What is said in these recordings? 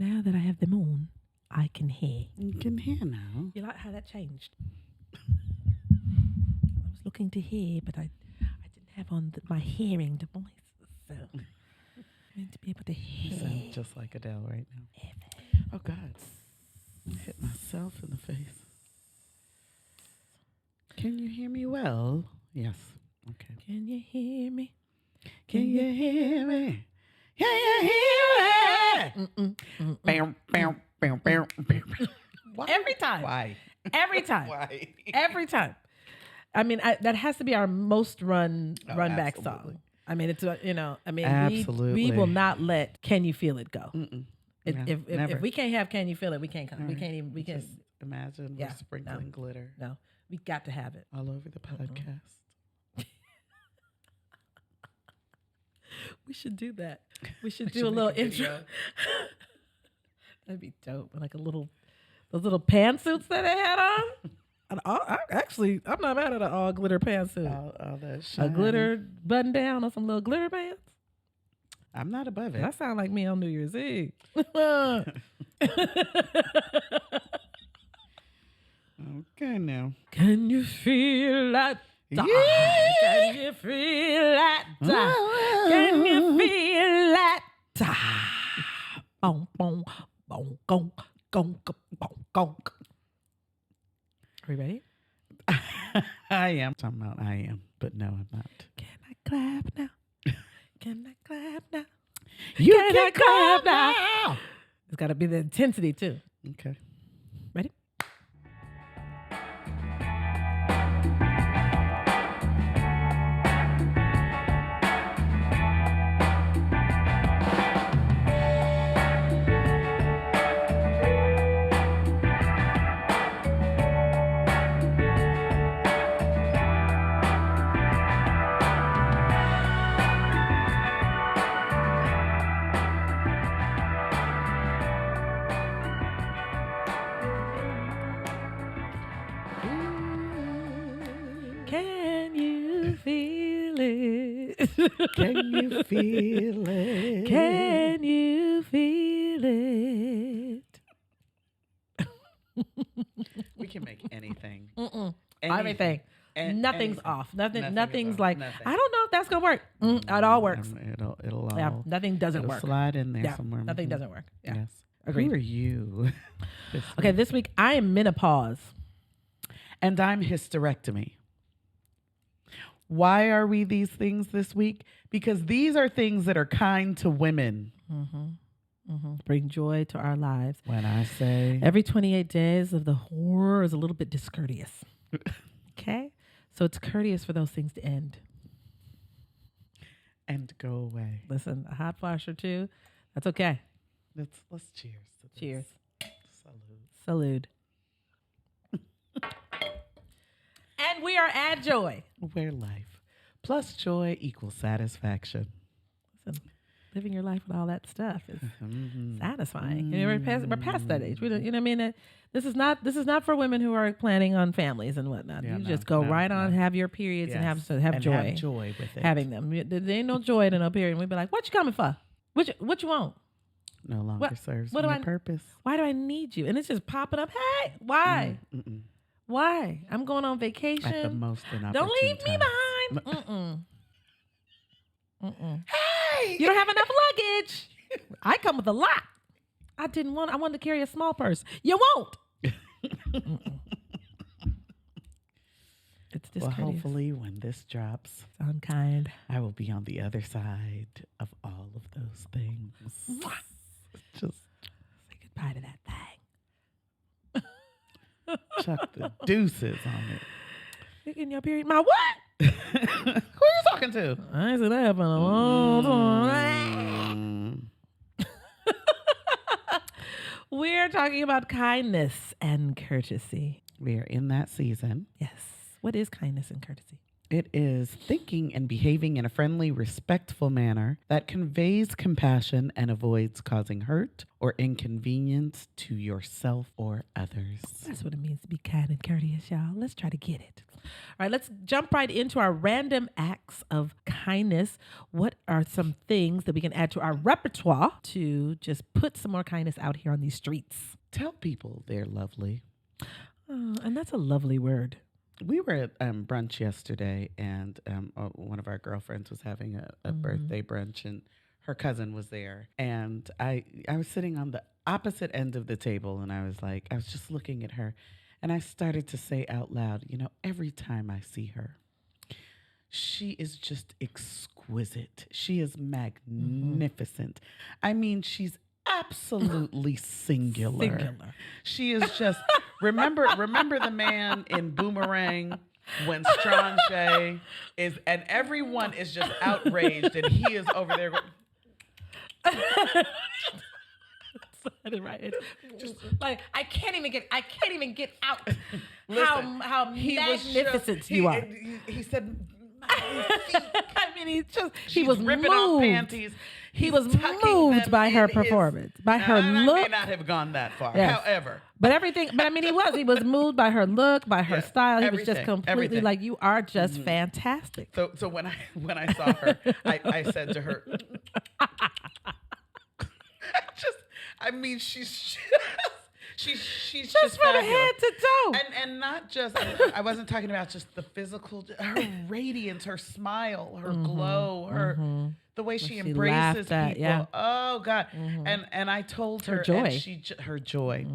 Now that I have them on, I can hear. You can hear now. You like how that changed? I was looking to hear, but I didn't have on my hearing devices, so I need to be able to hear. You sound just like Adele right now. Oh, God. I hit myself in the face. Can you hear me well? Yes. Okay. Can you hear me? Can you hear me? Can you hear me? Bam, bam, bam, bam, bam. Every time. Why? Every time. Why? Every time. I mean, that has to be our most run back absolutely. song. I mean, it's Absolutely. we will not let "Can You Feel It" go. If never. we can't have "Can You Feel It," we can't come. Never. We can't even. We can't. Just imagine Yeah, we're sprinkling glitter No, we got to have it. all over the podcast. We should do that. We should should do a make little a video. intro. That'd be dope. Like those little pantsuits that they had on. I'm not mad at an all glitter pantsuit. All that A shine. glitter button down or some little glitter pants. I'm not above it. That sound like me on New Year's Eve. Okay, now. Can you feel that? Yeah. Can you feel that? Can you feel that? Boom, boom, boom, gong, gong, gong, gong. Are we ready? I am. Talking about I am, but no, I'm not. Can I clap now? Can I clap now? You Can I clap now? It's got to be the intensity too. Okay. Ready? Can you feel it? Can you feel it? Can you feel it? We can make anything. Everything. Nothing's anything. off. Nothing's Nothing is like, off. Nothing. I don't know if that's going to work. It all works. It'll all. Yeah, nothing doesn't it'll work. slide in there Yeah, somewhere. nothing Mhm. doesn't work. Yeah. Yes. Agreed. Who are you? Okay, this week I am menopause. And I'm hysterectomy. Why are we these things this week? Because these are things that are kind to women. Bring joy to our lives. When I say Every 28 days of the horror is a little bit discourteous. Okay? So it's courteous for those things to end. and go away. Listen, a hot flash or two, that's okay. Let's cheers to this. Cheers. Salute. Salud. And we are at joy. Where life plus joy equals satisfaction. Listen, living your life with all that stuff is Mhm. satisfying. You know, we're past that age. We don't, you know what I mean? This is not for women who are planning on families and whatnot. Yeah, you no, just go no, right on, no. have your periods and Yes. have And joy. Have joy with it. Having them. There ain't no joy in no period. And we'd be like, what you coming for? What you want? No longer What- serves what do my I- purpose. Why do I need you? And it's just popping up. Hey, why? Mm-mm. Why? I'm going on At the vacation. most inopportune Don't leave me times. behind. Mm-mm. Hey! You don't have enough luggage. I come with a lot. I wanted to carry a small purse. You won't. Mm-mm. It's Well, discourteous. hopefully when this drops, It's unkind. I will be on the other side of all of those things. Just Say goodbye to that thing. chuck the deuces on it. You getting your period? My what? Who are you talking to? I ain't seen that happen in a long time. Mm. We're talking about kindness and courtesy. We are in that season. Yes. What is kindness and courtesy? It is thinking and behaving in a friendly, respectful manner that conveys compassion and avoids causing hurt or inconvenience to yourself or others. That's what it means to be kind and courteous, y'all. Let's try to get it. All right, let's jump right into our random acts of kindness. What are some things that we can add to our repertoire to just put some more kindness out here on these streets? Tell people they're lovely. And that's a lovely word. We were at brunch yesterday, and one of our girlfriends was having a birthday brunch, and her cousin was there. And I was sitting on the opposite end of the table, and I was just looking at her, and I started to say out loud, every time I see her, she is just exquisite. She is magnificent. I mean, she's absolutely singular. She is just remember the man in Boomerang when Strange is, and everyone is just outraged, and he is over there going, right. It's just like I can't even get out. Listen, how magnificent you are. He said, I mean, he she's was ripping off moved. panties. He was moved by her performance, by her look. I may not have gone that far. Yes. However, but I mean, he was moved by her look, by her style. He was just completely like, you are just fantastic. So when I saw her, I said to her, she's just from fabulous. head to toe. And not just, I wasn't talking about just the physical, her radiance, her smile, her glow, the way she embraces people. Yeah. Oh God. And I told her, her joy. and her joy.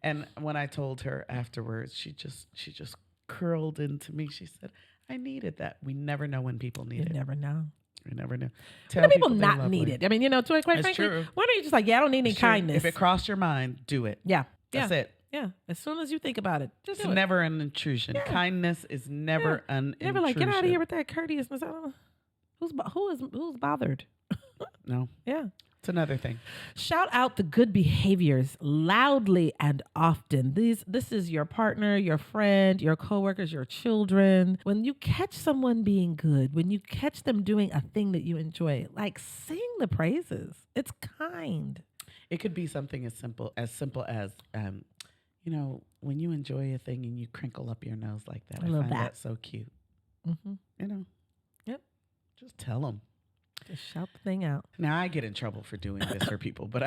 And when I told her afterwards, she just curled into me. She said, I needed that. We never know when people need it. You never know. We never know. Tell people not need it. I mean, quite frankly, true. when are you just like, I don't need any kindness? If it crossed your mind, do it. Yeah. That's it. Yeah. As soon as you think about it, just it's do it. never an intrusion. Yeah. Kindness is never an intrusion. Never like, get out of here with that courteousness. I don't know. Who's bothered? No. Yeah. It's another thing. Shout out the good behaviors loudly and often. This is your partner, your friend, your coworkers, your children. When you catch someone being good, when you catch them doing a thing that you enjoy, like sing the praises. It's kind. It could be something as simple as when you enjoy a thing and you crinkle up your nose like that. I find that so cute. Yep. Just tell them. Just shout the thing out. Now, I get in trouble for doing this for people, but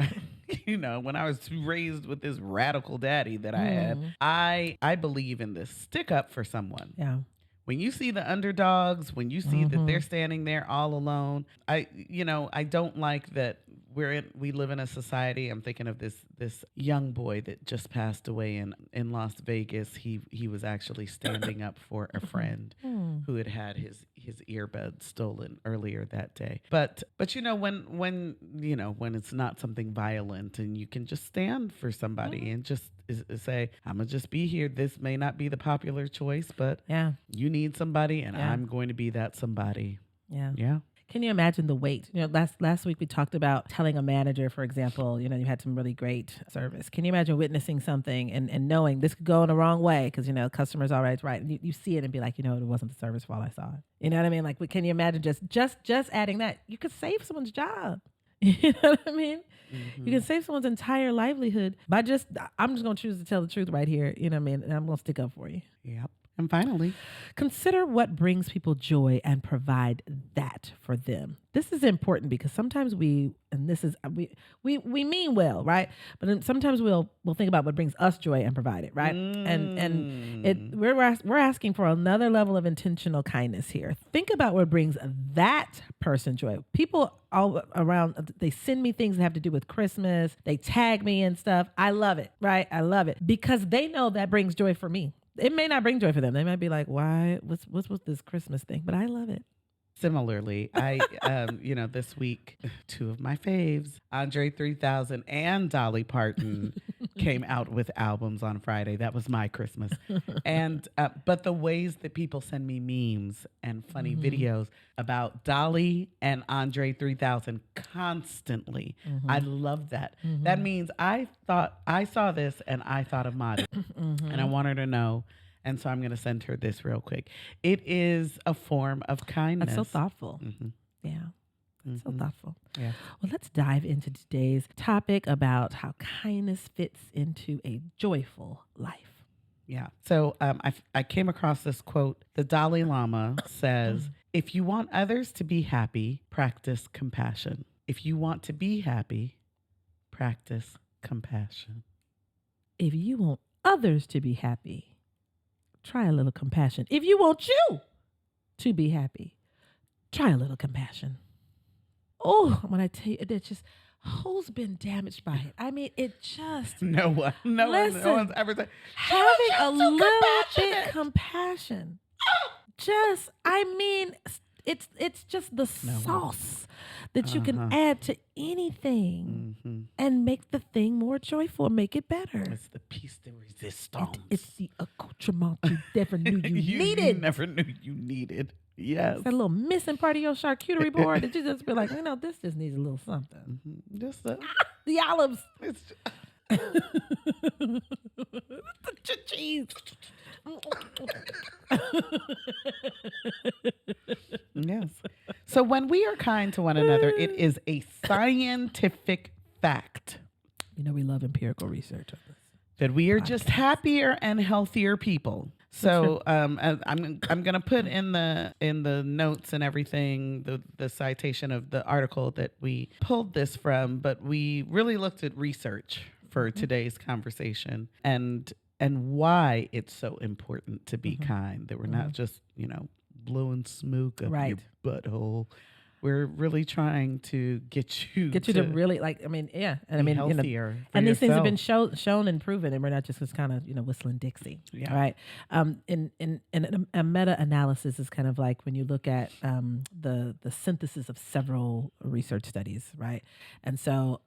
when I was raised with this radical daddy that I had, I believe in this. Stick up for someone. Yeah. When you see the underdogs, when you see that they're standing there all alone, I don't like that we live in a society. I'm thinking of this young boy that just passed away in Las Vegas. He was actually standing up for a friend who had his earbud stolen earlier that day. But when it's not something violent and you can just stand for somebody and just say, I'm gonna just be here. This may not be the popular choice, but you need somebody, and I'm going to be that somebody. Yeah. Can you imagine the weight? Last week we talked about telling a manager, for example, you had some really great service. Can you imagine witnessing something and knowing this could go in the wrong way because, customer's always right. And you see it and be like, it wasn't the service fault, I saw it. You know what I mean? Like, can you imagine just adding that? You could save someone's job. You know what I mean? You can save someone's entire livelihood by I'm just going to choose to tell the truth right here. You know what I mean? And I'm going to stick up for you. Yep. And finally, consider what brings people joy and provide that for them. This is important because sometimes we mean well, right? But then sometimes we'll think about what brings us joy and provide it, right? We're asking for another level of intentional kindness here. Think about what brings that person joy. People all around, they send me things that have to do with Christmas. They tag me and stuff. I love it, right? I love it because they know that brings joy for me. It may not bring joy for them. They might be like, why? What's with this Christmas thing? But I love it. Similarly, I, this week, two of my faves, Andre 3000 and Dolly Parton came out with albums on Friday. That was my Christmas. And, but the ways that people send me memes and funny videos about Dolly and Andre 3000 constantly. I love that. That means I saw this and I thought of Madi. And I want her to know And so I'm going to send her this real quick. It is a form of kindness. That's so thoughtful. Mm-hmm. Yeah. That's so thoughtful. Yeah. Well, let's dive into today's topic about how kindness fits into a joyful life. Yeah. So I came across this quote. The Dalai Lama says, if you want others to be happy, practice compassion. If you want to be happy, practice compassion. If you want others to be happy, try a little compassion. If you want you to be happy, try a little compassion. Oh, when I tell you, it just, who's been damaged by it? I mean, it just. No one's ever said, having a little bit compassion. Just, I mean, it's just the sauce that you can add to anything and make the thing more joyful, make it better. It's the piece de resistance. It's the accoutrement you never knew you needed. You never knew you needed. Yes. It's that little missing part of your charcuterie board that you just be like, this just needs a little something. Just the olives. It's the cheese. Yes. So when we are kind to one another, it is a scientific fact. We love empirical research on this. That we are just happier and healthier people. So I'm gonna put in the notes and everything the citation of the article that we pulled this from, but we really looked at research for today's conversation and why it's so important to be kind. That we're not just blowing smoke up your butthole. We're really trying to get you to really and healthier. And these things have been shown and proven, and we're not just kind of whistling Dixie, right? In a meta-analysis is kind of like when you look at the synthesis of several research studies, right? And so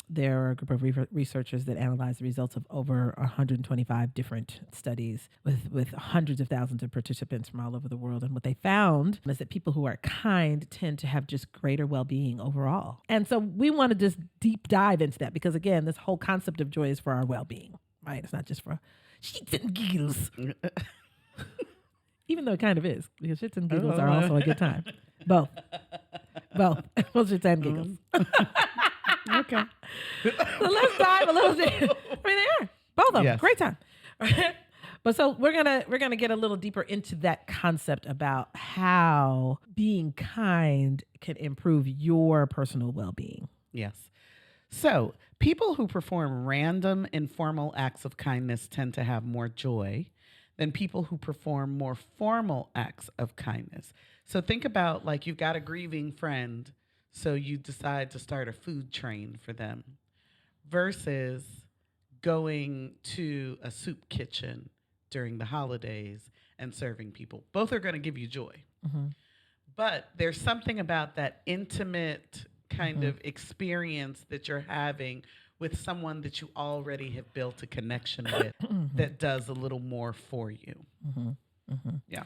there are a group of researchers that analyze the results of over 125 different studies with hundreds of thousands of participants from all over the world, and what they found is that people who are kind tend to have just greater well-being overall. And so we want to just deep dive into that because, again, this whole concept of joy is for our well-being, right? It's not just for shits and giggles. Even though it kind of is, because shits and giggles are also a good time. Both. Both shits and giggles. Okay. So let's dive a little bit. They are. Both of them. Yes. Great time. But so we're gonna get a little deeper into that concept about how being kind can improve your personal well-being. Yes. So people who perform random informal acts of kindness tend to have more joy than people who perform more formal acts of kindness. So think about like you've got a grieving friend, so you decide to start a food train for them versus going to a soup kitchen during the holidays and serving people. Both are going to give you joy. But there's something about that intimate kind of experience that you're having with someone that you already have built a connection with that does a little more for you. Yeah.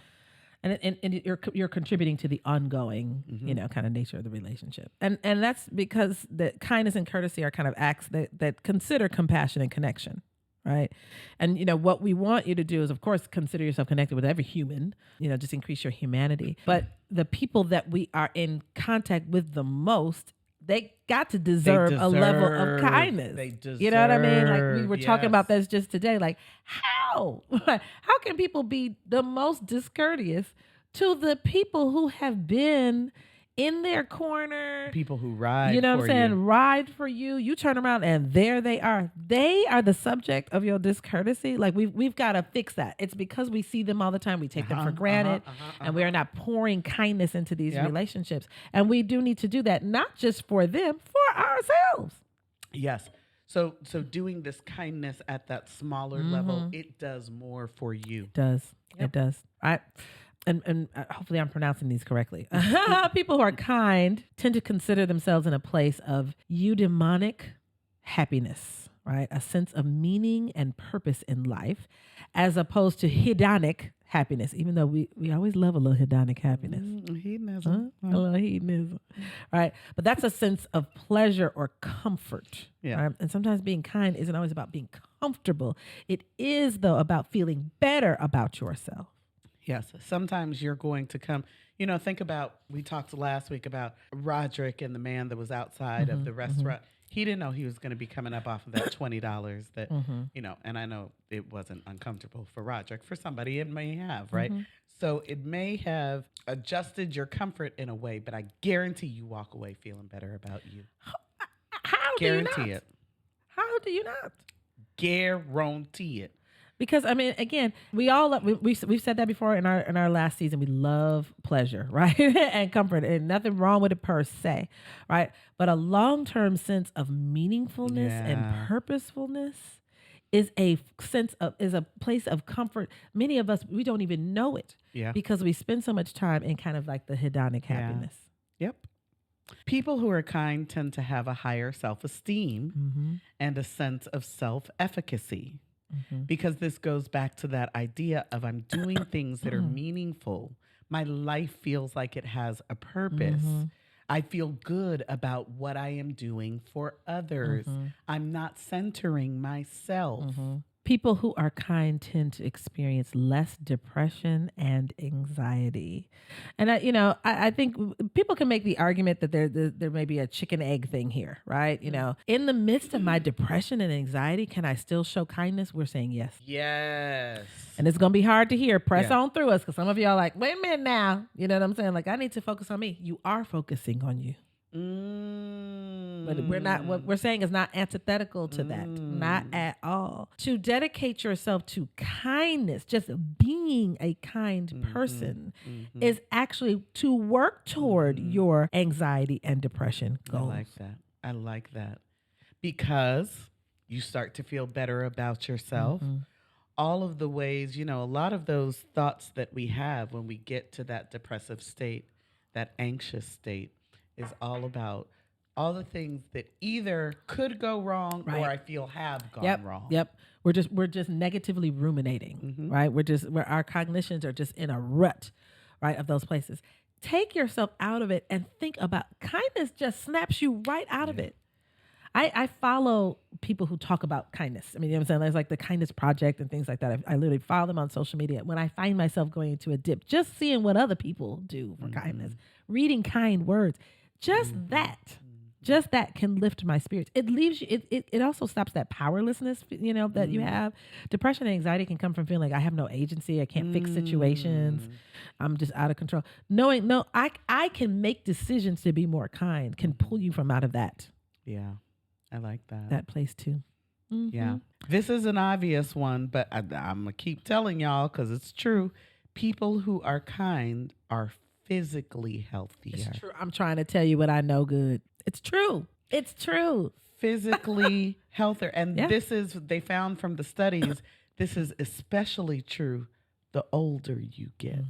And you're contributing to the ongoing, kind of nature of the relationship. And that's because the kindness and courtesy are kind of acts that consider compassion and connection. Right. And, what we want you to do is, of course, consider yourself connected with every human, just increase your humanity. But the people that we are in contact with the most, they got to deserve a level of kindness. They deserve, you know what I mean? Like we were talking about this just today. Like how can people be the most discourteous to the people who have been in their corner, people who ride, ride for you. You turn around and there they are. They are the subject of your discourtesy. Like we've got to fix that. It's because we see them all the time. We take them for granted, and we are not pouring kindness into these relationships. And we do need to do that, not just for them, for ourselves. Yes. So doing this kindness at that smaller level, it does more for you. It does. Yep. It does. And hopefully I'm pronouncing these correctly. People who are kind tend to consider themselves in a place of eudaimonic happiness, right? A sense of meaning and purpose in life, as opposed to hedonic happiness, even though we always love a little hedonic happiness. Hedonism. A little hedonism, right? But that's a sense of pleasure or comfort. Yeah. Right? And sometimes being kind isn't always about being comfortable. It is, though, about feeling better about yourself. Yes, sometimes you're going to come. Think about, we talked last week about Roderick and the man that was outside of Mm-hmm, the mm-hmm, restaurant. He didn't know he was going to be coming up off of that $20 that, mm-hmm, and I know it wasn't uncomfortable for Roderick. For somebody, it may have, right? mm-hmm. So it may have adjusted your comfort in a way, but I guarantee you walk away feeling better about you. How do you Guarantee not? it. How do you not? Guarantee it. Because I mean, again, we all we've said that before in our last season. We love pleasure, right, and comfort, and nothing wrong with it per se, right? But a long-term sense of meaningfulness and Yeah. purposefulness is is a place of comfort. Many of us, we don't even know it Yeah. because we spend so much time in kind of like the hedonic Yeah. happiness. Yep. People who are kind tend to have a higher self esteem Mm-hmm. and a sense of self efficacy, Mm-hmm. because this goes back to that idea of I'm doing things that are meaningful. My life feels like it has a purpose. Mm-hmm. I feel good about what I am doing for others. Mm-hmm. I'm not centering myself. Mm-hmm. People who are kind tend to experience less depression and anxiety. And I think people can make the argument that there may be a chicken egg thing here, right? In the midst of my depression and anxiety, can I still show kindness? We're saying yes. Yes. And it's going to be hard to hear. Press Yeah. on through us, because some of y'all are like, wait a minute now. You know what I'm saying? Like, I need to focus on me. You are focusing on you. But we're not, what we're saying is not antithetical to that. Not at all. To dedicate yourself to kindness, just being a kind person, is actually to work toward your anxiety and depression goals. I like that. I like that. Because you start to feel better about yourself. All of the ways, a lot of those thoughts that we have when we get to that depressive state, that anxious state, is all about all the things that either could go wrong or I feel have gone wrong. Yep. We're just negatively ruminating, right? Where our cognitions are just in a rut, right, of those places. Take yourself out of it and think about kindness. Just snaps you right out of it. I follow people who talk about kindness. I mean, you know what I'm saying? There's like the Kindness Project and things like that. I literally follow them on social media. When I find myself going into a dip, just seeing what other people do for kindness, reading kind words, just that can lift my spirits. It leaves you, it also stops that powerlessness, that you have. Depression and anxiety can come from feeling like I have no agency. I can't fix situations. I'm just out of control. Knowing, no, I can make decisions to be more kind can pull you from out of that. Yeah. I like that. That place too. Yeah. This is an obvious one, but I'm going to keep telling y'all because it's true. People who are kind are physically healthier. It's true. I'm trying to tell you what I know good. It's true. It's true. Physically healthier. And this is, they found from the studies, this is especially true the older you get.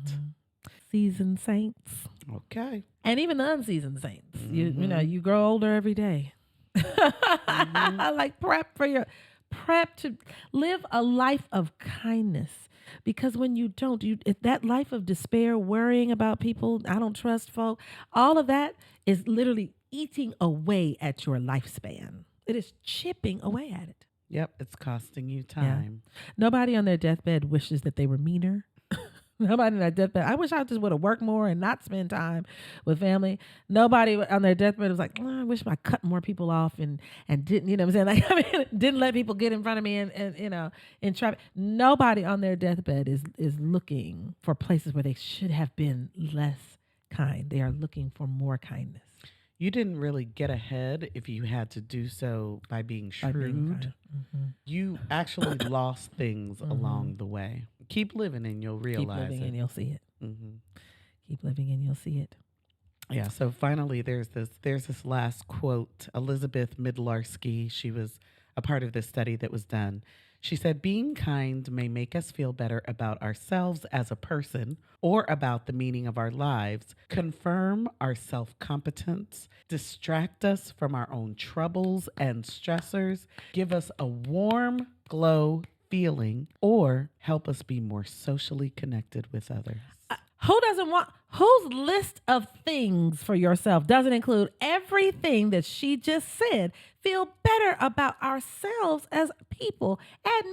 Seasoned saints. Okay. And even the unseasoned saints. You grow older every day. Like prep to live a life of kindness, because when you don't, that life of despair, worrying about people, I don't trust folk, all of that is literally eating away at your lifespan. It is chipping away at it. Yep, it's costing you time. Nobody on their deathbed wishes that they were meaner. Nobody on their deathbed, I wish I just would have worked more and not spend time with family. Nobody on their deathbed was like, I wish I cut more people off and didn't, you know what I'm saying? Like, didn't let people get in front of me and in traffic. Nobody on their deathbed is looking for places where they should have been less kind. They are looking for more kindness. You didn't really get ahead if you had to do so by being shrewd. You actually lost things along the way. Keep living and you'll realize Keep living it. and you'll see it. Keep living and you'll see it. Yeah. So finally, there's this last quote. Elizabeth Midlarsky, she was a part of this study that was done. She said, being kind may make us feel better about ourselves as a person or about the meaning of our lives, confirm our self-competence, distract us from our own troubles and stressors, give us a warm glow feeling, or help us be more socially connected with others. Who doesn't want, whose list of things for yourself doesn't include everything that she just said? Feel better about ourselves as people, add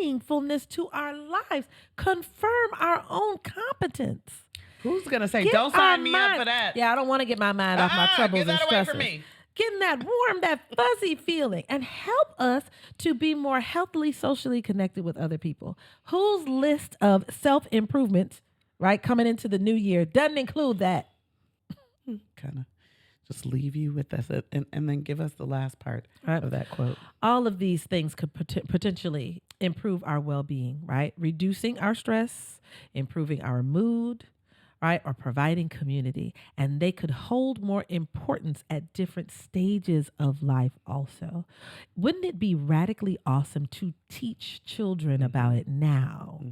meaningfulness to our lives, confirm our own competence. Who's gonna say, Get don't our sign me up for mind. that? Yeah, I don't want to get my mind off my troubles Get and that away from stresses. me. Getting that warm, that fuzzy feeling, and help us to be more healthily, socially connected with other people. Whose list of self-improvements, right, coming into the new year doesn't include that? Kind of just leave you with this and then give us the last part Right. of that quote. All of these things could potentially improve our well-being, right? Reducing our stress, improving our mood, right? Or providing community. And they could hold more importance at different stages of life also. Wouldn't it be radically awesome to teach children about it now?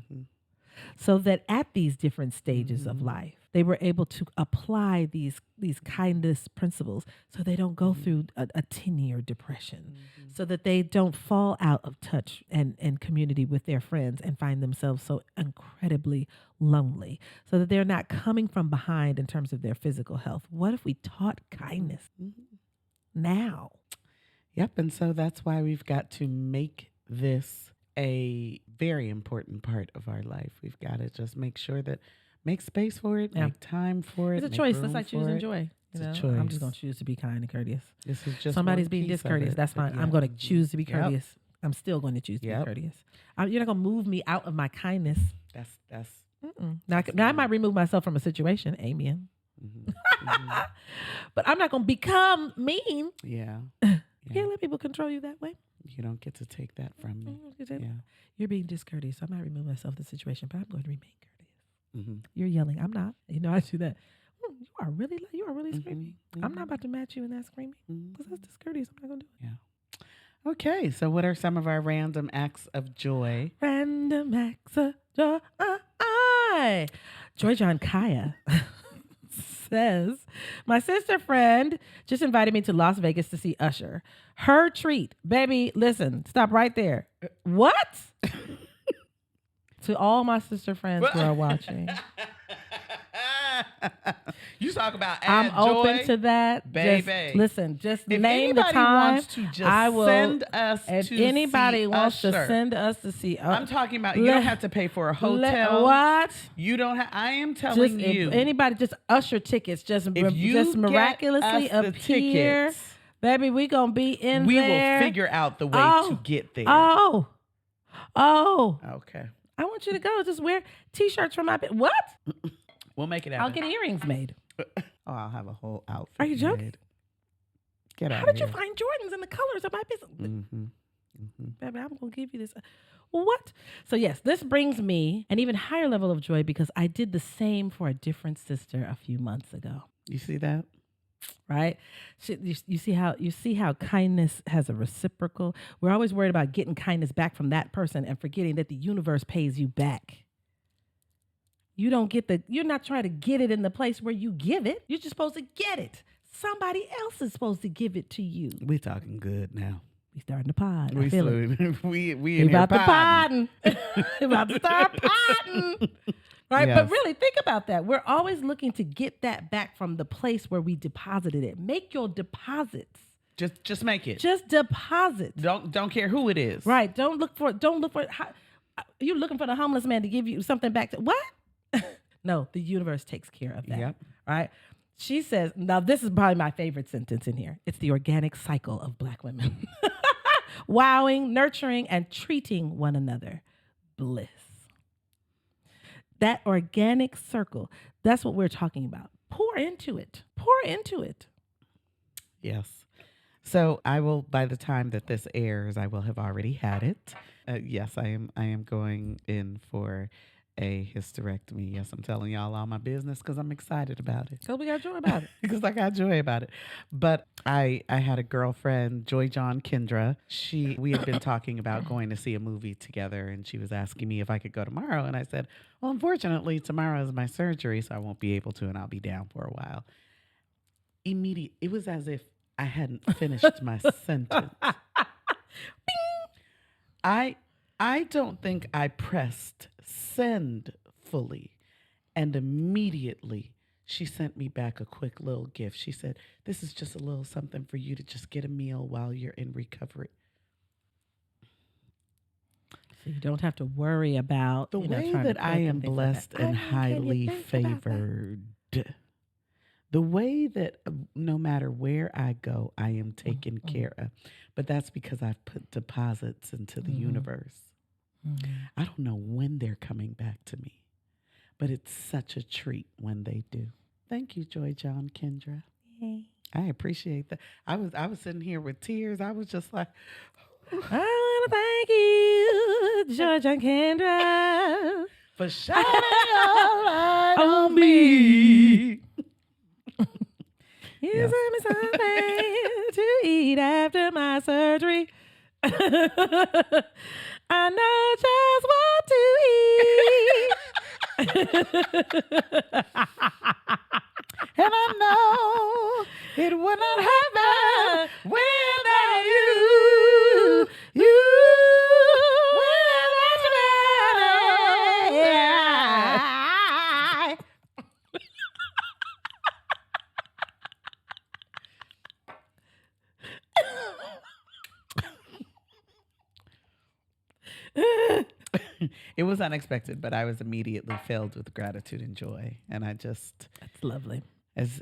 So that at these different stages of life, they were able to apply these kindness principles so they don't go through a 10-year depression, so that they don't fall out of touch and community with their friends and find themselves so incredibly lonely, so that they're not coming from behind in terms of their physical health. What if we taught kindness now? Yep. And so that's why we've got to make this a very important part of our life. We've got to just make sure that make space for it, make time for it. It's a make choice. room That's like for choose and it. joy. It's You a know, choice. I'm just going to choose to be kind and courteous. This is just Somebody's one being piece of discourteous. it, That's but fine. yeah. I'm going to choose to be Yep. courteous. I'm still going to choose to be Yep. courteous. You're not going to move me out of my kindness. That's Now I might remove myself from a situation. Amen. But I'm not going to become mean. yeah. You can't let people control you that way. You don't get to take that from me. Yeah. You're being discourteous. I might remove myself from the situation, but I'm going to remain courteous. Mm-hmm. You're yelling. I'm not. You know, I do that. You are really screaming. I'm not about to match you in that screaming because that's discourteous. I'm not going to do it. Yeah. Okay. So, what are some of our random acts of joy? Random acts of joy. Joy John Kaya says, my sister friend just invited me to Las Vegas to see Usher. Her treat. Baby, listen, stop right there. What? To all my sister friends who are watching. You talk about I'm add joy, open to that. baby. Just if name the anybody time. wants to just I will. send us If to anybody see wants Usher, to send us to see, I'm talking about you don't have to pay for a hotel. What? You don't have. I am telling Just you. if anybody just Usher tickets just If you just miraculously get us the appear, tickets, baby, we gonna be in we there. will figure out the way to get there. Oh, Okay. I want you to go. Just wear t-shirts from my what? We'll make it happen. I'll get earrings made. Oh, I'll have a whole outfit. Are you joking? made. Get out How of did here. you find Jordans and the colors of my business? Mm-hmm. Baby, I'm going to give you this. What? So yes, this brings me an even higher level of joy because I did the same for a different sister a few months ago. You see that? Right? You see how kindness has a reciprocal. We're always worried about getting kindness back from that person and forgetting that the universe pays you back. You're not trying to get it in the place where you give it. You're just supposed to get it. Somebody else is supposed to give it to you. We talking good now. We starting to pod. We I feel it. we in We here about to podding. podding. We about to start podding. Right? Yes. But really, think about that. We're always looking to get that back from the place where we deposited it. Make your deposits. Just make it. Just deposit. Don't care who it is. Right. Don't look for you looking for the homeless man to give you something back to what? No, the universe takes care of that. Yep. Right? She says, now this is probably my favorite sentence in here. It's the organic cycle of Black women. Wowing, nurturing, and treating one another. Bliss. That organic circle, that's what we're talking about. Pour into it. Pour into it. Yes. So I will, by the time that this airs, I will have already had it. Yes, I am going in for a hysterectomy. Yes, I'm telling y'all all my business because I'm excited about it. Because we got joy about it. Because I got joy about it. But I had a girlfriend, Joy John Kendra. We had been talking about going to see a movie together, and she was asking me if I could go tomorrow. And I said, well, unfortunately, tomorrow is my surgery, so I won't be able to, and I'll be down for a while. It was as if I hadn't finished my sentence. I don't think I pressed send fully. And immediately she sent me back a quick little gift. She said, "This is just a little something for you to just get a meal while you're in recovery." So you don't have to worry about, The way trying to that I cook am and things like that. blessed I and mean, can you highly think about that? favored, the way that no matter where I go, I am taken Mm-hmm. care of. But that's because I've put deposits into the Mm-hmm. universe. Mm-hmm. I don't know when they're coming back to me, but it's such a treat when they do. Thank you, Joy John Kendra. Yay. I appreciate that. I was sitting here with tears. I was just like, I want to thank you, George and Kendra. for shining your light on Me. me. You Yes. sent me something to eat after my surgery. I know just what to eat. And I know it would not happen without you. You It was unexpected, but I was immediately filled with gratitude and joy. And I just, That's lovely. it's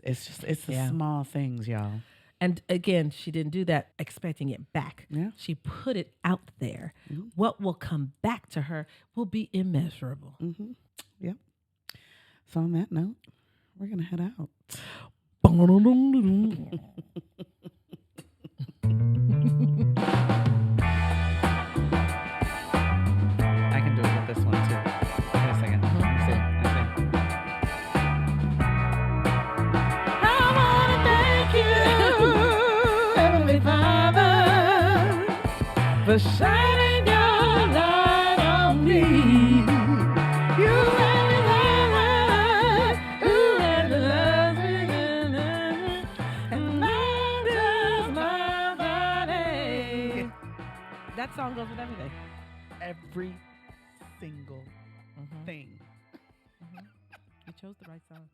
the Yeah. small things, y'all. And again, she didn't do that expecting it back. Yeah. She put it out there. Mm-hmm. What will come back to her will be immeasurable. Mm-hmm. Yep. So on that note, we're going to head out. I can do it with this one too. Wait a second. Let me see. I want to thank you, Heavenly Father, for shining your light on me. You really love me, and not just my body. That song goes with everything. Every single thing. You chose the right song.